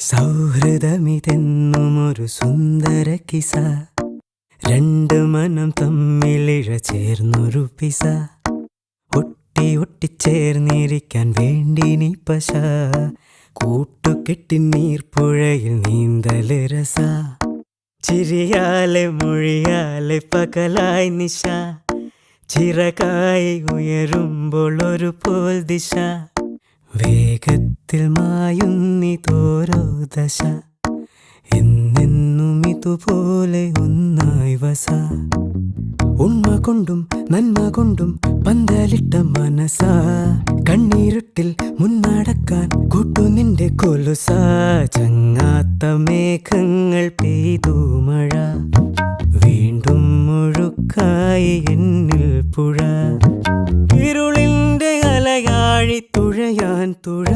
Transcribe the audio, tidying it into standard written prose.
സൗഹൃദമിതെന്നുമൊരു സുന്ദര കിസ, രണ്ട് മനം തമ്മിലിഴ ചേർന്നൊരു പിസ, ഒട്ടി ഒട്ടിച്ചേർന്നിരിക്കാൻ വേണ്ടി നീ പശ, കൂട്ടുകെട്ടി നീർപ്പുഴയിൽ നീന്തല് രസ, ചിരിയാലെ മൊഴിയാലെ പകലായി നിശ, ചിറകായി ഉയരുമ്പോൾ ഒരു പോൽ ദിശ, വേഗത്തിൽ മായുന്നിതോരോ ദശ, എന്നെന്നും ഇതുപോലെ ഒന്നായി വസ, ഉണ്മ കൊണ്ടും നന്മ കൊണ്ടും പന്തലിട്ട മനസ, കണ്ണീരുട്ടിൽ മുന്നടക്കാൻ കൂട്ടു നിന്റെ കൊലുസ, ചങ്ങാത്ത മേഘങ്ങൾ പെയ്തു മഴ, വീണ്ടും മുഴുക്കായി എന്നിൽ പുഴ, ഇരുളിന്റെ അലയാഴി തുഴയാൻ തുഴ.